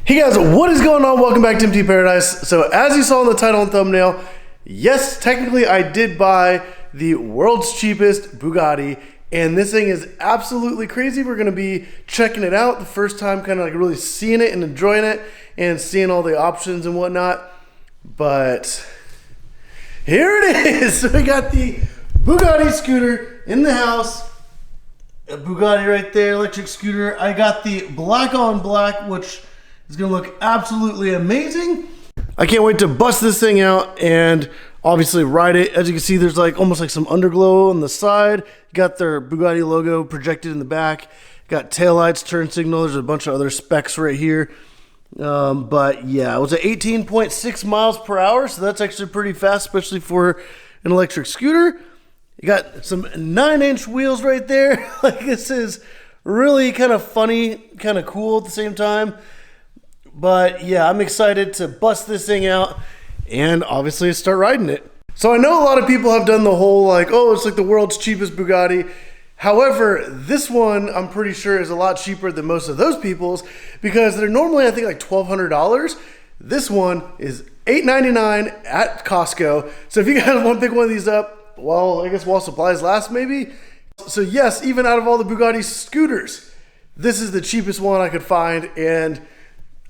Hey guys, what is going on? Welcome back to MT Paradise. So as you saw in the title and thumbnail, yes, technically I did buy the world's cheapest Bugatti, and this thing is absolutely crazy. We're gonna be checking it out the first time, kind of like really seeing it and enjoying it and seeing all the options and whatnot. But here it is. So we got the Bugatti scooter in the house. A Bugatti right there, electric scooter. I got the black on black, which is gonna look absolutely amazing. I can't wait to bust this thing out and obviously ride it. As you can see, there's like almost like some underglow on the side. Got their Bugatti logo projected in the back. Got taillights, turn signal. There's a bunch of other specs right here. But yeah, it was at 18.6 miles per hour, so that's actually pretty fast, especially for an electric scooter. You got some 9-inch wheels right there. Like, this is really kind of funny, kind of cool at the same time. But yeah, I'm excited to bust this thing out and obviously start riding it. So I know a lot of people have done the whole like, oh, it's like the world's cheapest Bugatti. However, this one I'm pretty sure is a lot cheaper than most of those people's, because they're normally I think like $1,200. This one is $899 at Costco. So if you guys want to pick one of these up, well, I guess while supplies last maybe. So yes, even out of all the Bugatti scooters, this is the cheapest one I could find. And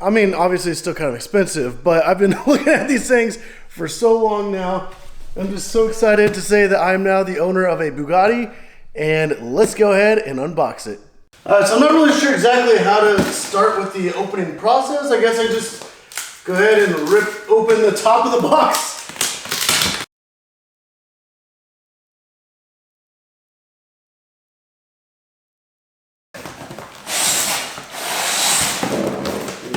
I mean, obviously it's still kind of expensive, but I've been looking at these things for so long now. I'm just so excited to say that I'm now the owner of a Bugatti, and let's go ahead and unbox it. All right, so I'm not really sure exactly how to start with the opening process. I guess I just go ahead and rip open the top of the box.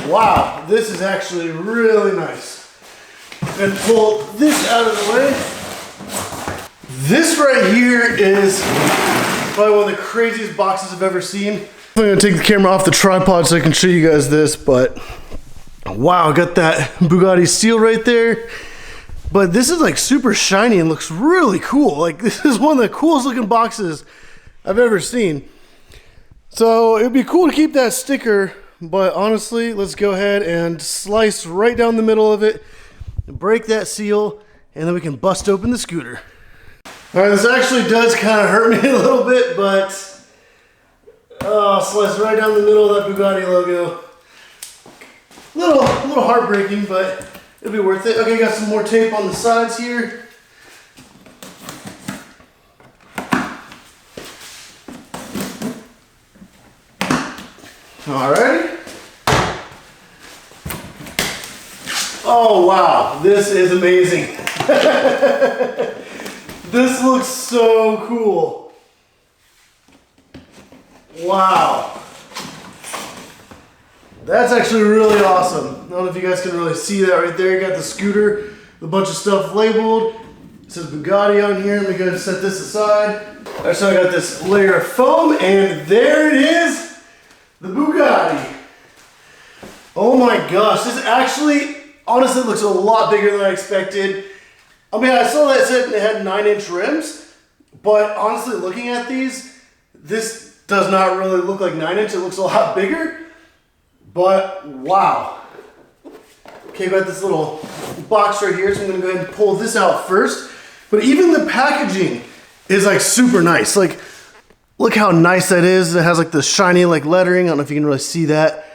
Wow, this is actually really nice. And pull this out of the way. This right here is probably one of the craziest boxes I've ever seen. I'm gonna take the camera off the tripod so I can show you guys this, but wow, got that Bugatti seal right there. But this is like super shiny and looks really cool. Like, this is one of the coolest looking boxes I've ever seen. So it'd be cool to keep that sticker. But honestly, let's go ahead and slice right down the middle of it, break that seal, and then we can bust open the scooter. All right, this actually does kind of hurt me a little bit, but slice right down the middle of that Bugatti logo. A little heartbreaking, but it'll be worth it. Okay, got some more tape on the sides here. Alrighty. Oh wow, this is amazing. This looks so cool. Wow. That's actually really awesome. I don't know if you guys can really see that right there. You got the scooter, a bunch of stuff labeled. It says Bugatti on here. Let me go ahead and set this aside. All right, so I got this layer of foam, and there it is, the Bugatti. Oh my gosh, this actually honestly looks a lot bigger than I expected. I mean, I saw that it said it had 9-inch rims, but honestly looking at these, this does not really look like 9-inch. It looks a lot bigger, but wow. Okay, got this little box right here, so I'm gonna go ahead and pull this out first. But even the packaging is like super nice. Like, look how nice that is. It has like the shiny like lettering. I don't know if you can really see that.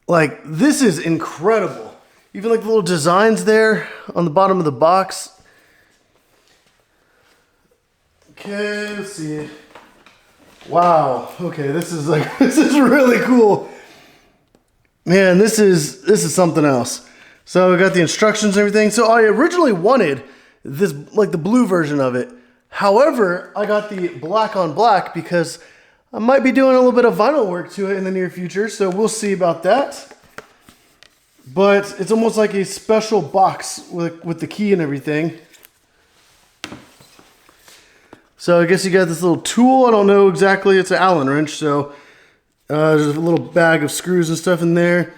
Like, this is incredible. Even like the little designs there on the bottom of the box. Okay, let's see. Wow. Okay, this is like this is really cool. Man, this is something else. So I got the instructions and everything. So I originally wanted this like the blue version of it. However, I got the black on black because I might be doing a little bit of vinyl work to it in the near future. So we'll see about that. But it's almost like a special box with the key and everything. So I guess you got this little tool. I don't know exactly. It's an Allen wrench. So there's a little bag of screws and stuff in there.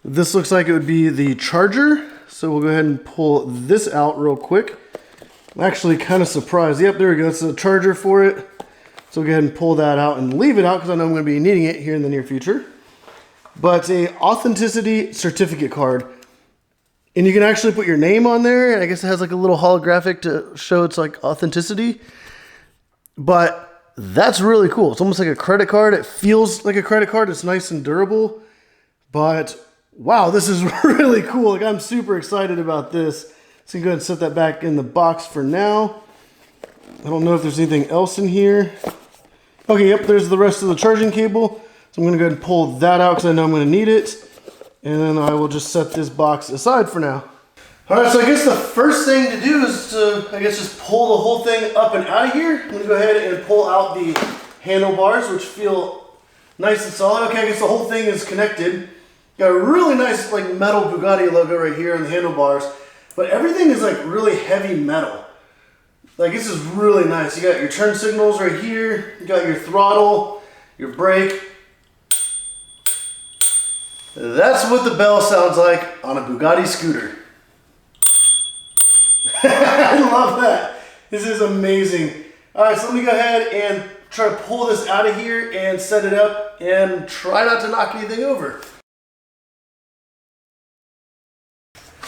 This looks like it would be the charger. So we'll go ahead and pull this out real quick. I'm actually kind of surprised. Yep, there we go. It's a charger for it. So we'll go ahead and pull that out and leave it out because I know I'm going to be needing it here in the near future. but a authenticity certificate card. And you can actually put your name on there, and I guess it has like a little holographic to show it's like authenticity. But that's really cool. It's almost like a credit card. It feels like a credit card. It's nice and durable. But wow, this is really cool. Like, I'm super excited about this. So you can go ahead and set that back in the box for now. I don't know if there's anything else in here. Okay, yep, there's the rest of the charging cable. So I'm gonna go ahead and pull that out because I know I'm gonna need it. And then I will just set this box aside for now. All right, so I guess the first thing to do is to, I guess, just pull the whole thing up and out of here. I'm gonna go ahead and pull out the handlebars, which feel nice and solid. Okay, I guess the whole thing is connected. Got a really nice like metal Bugatti logo right here on the handlebars, but everything is like really heavy metal. Like, this is really nice. You got your turn signals right here. You got your throttle, your brake. That's what the bell sounds like on a Bugatti scooter. I love that. This is amazing. All right, so let me go ahead and try to pull this out of here and set it up and try not to knock anything over.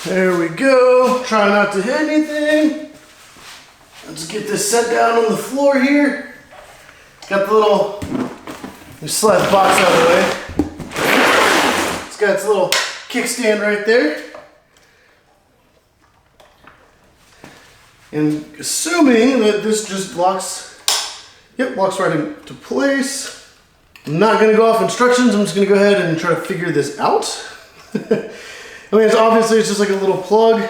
There we go. Try not to hit anything. Let's get this set down on the floor here. Got the little, let me slide the box out of the way. It's got its little kickstand right there. And assuming that this just locks, yep, locks right into place. I'm not gonna go off instructions. I'm just gonna go ahead and try to figure this out. I mean, it's just like a little plug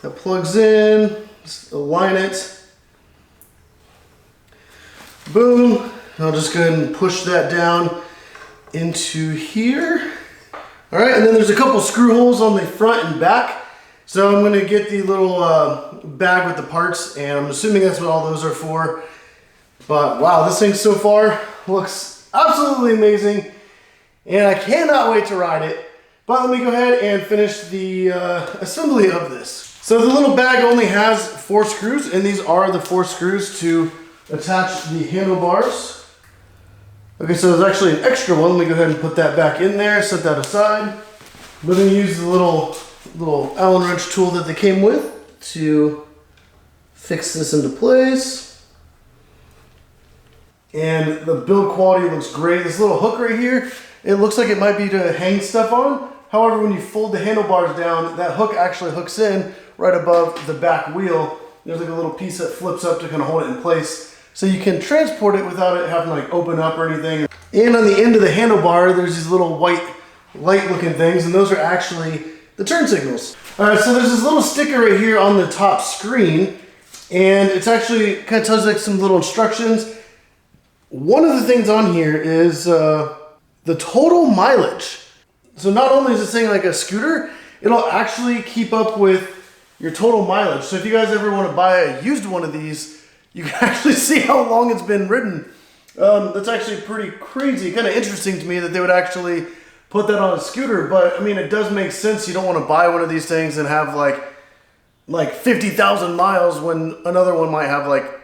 that plugs in. Just align it. Boom. I'll just go ahead and push that down into here. All right, and then there's a couple screw holes on the front and back. So I'm going to get the little bag with the parts, and I'm assuming that's what all those are for. But wow, this thing so far looks absolutely amazing, and I cannot wait to ride it. But let me go ahead and finish the assembly of this. So the little bag only has 4 screws, and these are the 4 screws to attach the handlebars. Okay, so there's actually an extra one. Let me go ahead and put that back in there, set that aside. We're going to use the little Allen wrench tool that they came with to fix this into place. And the build quality looks great. This little hook right here, it looks like it might be to hang stuff on. However, when you fold the handlebars down, that hook actually hooks in right above the back wheel. There's like a little piece that flips up to kind of hold it in place. So you can transport it without it having to like open up or anything. And on the end of the handlebar, there's these little white light looking things, and those are actually the turn signals. All right, so there's this little sticker right here on the top screen, and it's actually kind of tells you like some little instructions. One of the things on here is the total mileage. So not only is it saying like a scooter, it'll actually keep up with your total mileage. So if you guys ever want to buy a used one of these, you can actually see how long it's been ridden. That's actually pretty crazy, kind of interesting to me that they would actually put that on a scooter. But I mean, it does make sense. You don't want to buy one of these things and have like 50,000 miles when another one might have like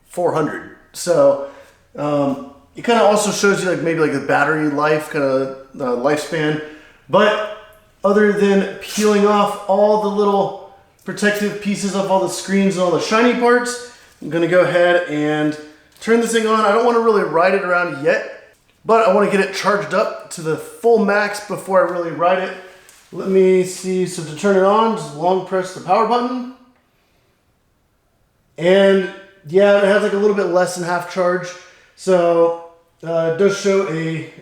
400. So it kind of also shows you like maybe like the battery life, kind of lifespan. But other than peeling off all the little protective pieces of all the screens and all the shiny parts, I'm gonna go ahead and turn this thing on. I don't want to really ride it around yet, but I want to get it charged up to the full max before I really ride it. Let me see. So to turn it on, just long press the power button. And yeah, it has like a little bit less than half charge. So it does show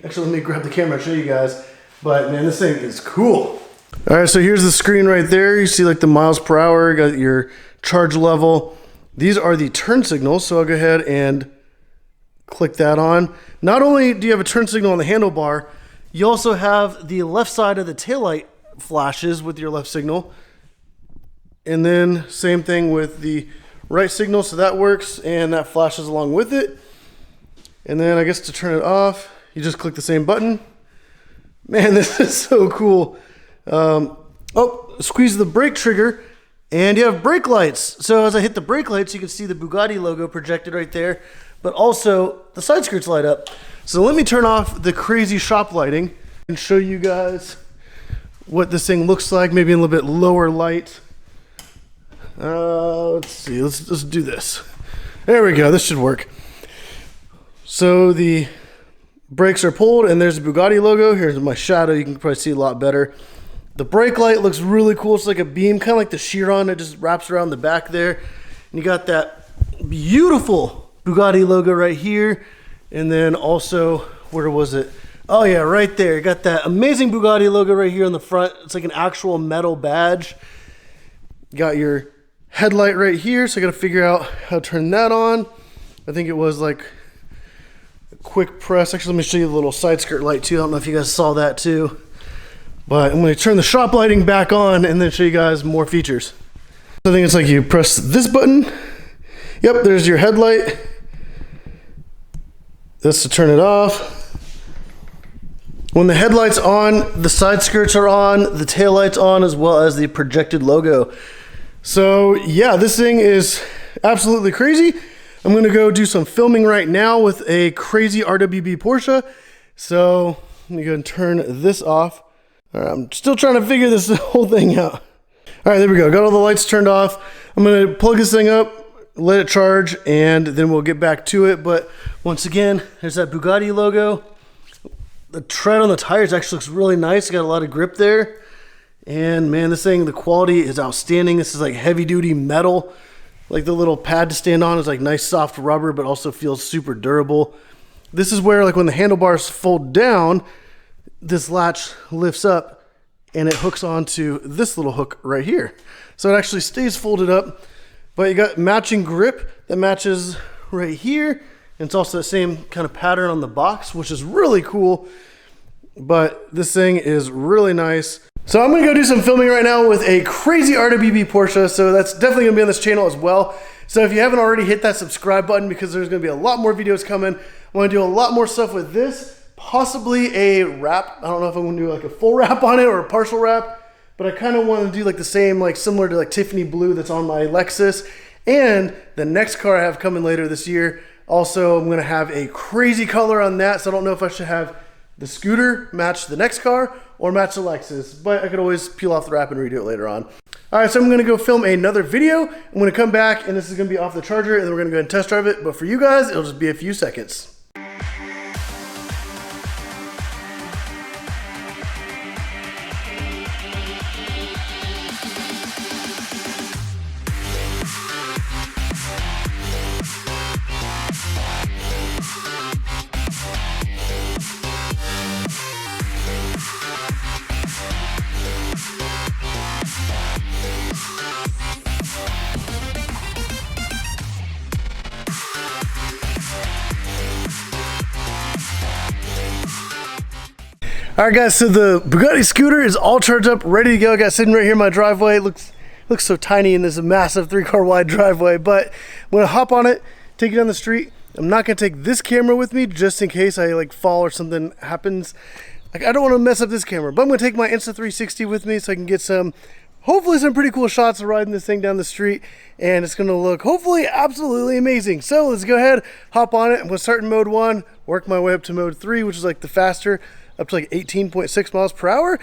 actually let me grab the camera and show you guys. But man, this thing is cool. All right, so here's the screen right there. You see like the miles per hour, got your charge level. These are the turn signals, so I'll go ahead and click that on. Not only do you have a turn signal on the handlebar, you also have the left side of the taillight flashes with your left signal. And then same thing with the right signal, so that works, and that flashes along with it. And then I guess to turn it off, you just click the same button. Man, this is so cool. Squeeze the brake trigger, and you have brake lights. So as I hit the brake lights, you can see the Bugatti logo projected right there. but also the side skirts light up. So let me turn off the crazy shop lighting and show you guys what this thing looks like, maybe in a little bit lower light. Let's see, let's do this. There we go, this should work. So the brakes are pulled and there's a Bugatti logo. Here's my shadow, you can probably see a lot better. The brake light looks really cool. It's like a beam, kind of like the Chiron that just wraps around the back there. And you got that beautiful Bugatti logo right here. And then also, where was it? Oh yeah, right there. You got that amazing Bugatti logo right here on the front. It's like an actual metal badge. You got your headlight right here. So I got to figure out how to turn that on. I think it was like a quick press. Actually, let me show you the little side skirt light too. I don't know if you guys saw that too. But I'm going to turn the shop lighting back on and then show you guys more features. I think it's like you press this button. Yep, there's your headlight. That's to turn it off. When the headlight's on, the side skirts are on, the tail light's on, as well as the projected logo. So yeah, this thing is absolutely crazy. I'm going to go do some filming right now with a crazy RWB Porsche. So let me go and turn this off. All right, I'm still trying to figure this whole thing out. All right, there we go. Got all the lights turned off. I'm going to plug this thing up, let it charge, and then we'll get back to it. But once again, there's that Bugatti logo. The tread on the tires actually looks really nice. Got a lot of grip there. And man, this thing, the quality is outstanding. This is like heavy duty metal. Like the little pad to stand on is like nice soft rubber, but also feels super durable. This is where like when the handlebars fold down, this latch lifts up and it hooks onto this little hook right here. So it actually stays folded up, but you got matching grip that matches right here. And it's also the same kind of pattern on the box, which is really cool. But this thing is really nice. So I'm gonna go do some filming right now with a crazy RWB Porsche. So that's definitely gonna be on this channel as well. So if you haven't already, hit that subscribe button because there's gonna be a lot more videos coming. I wanna do a lot more stuff with this. Possibly a wrap. I don't know if I'm gonna do like a full wrap on it or a partial wrap, but I kind of want to do like the same, like similar to like Tiffany blue that's on my Lexus. And the next car I have coming later this year, also I'm gonna have a crazy color on that. So I don't know if I should have the scooter match the next car or match the Lexus, but I could always peel off the wrap and redo it later on. All right, so I'm gonna go film another video. I'm gonna come back and this is gonna be off the charger and then we're gonna go ahead and test drive it. But for you guys, it'll just be a few seconds. All right, guys, so the Bugatti scooter is all charged up, ready to go. I got sitting right here in my driveway. It looks so tiny in this massive 3-car wide driveway, but I'm gonna hop on it, take it down the street. I'm not gonna take this camera with me just in case I like fall or something happens. Like I don't wanna mess up this camera, but I'm gonna take my Insta360 with me so I can get hopefully some pretty cool shots of riding this thing down the street, and it's gonna look hopefully absolutely amazing. So let's go ahead, hop on it. I'm gonna start in mode 1, work my way up to mode 3, which is like the faster, up to like 18.6 miles per hour.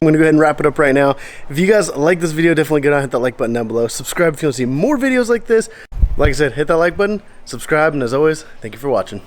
I'm gonna go ahead and wrap it up right now. If you guys like this video, definitely go down and hit that like button down below. Subscribe if you want to see more videos like this. Like I said, hit that like button, subscribe, and as always, thank you for watching.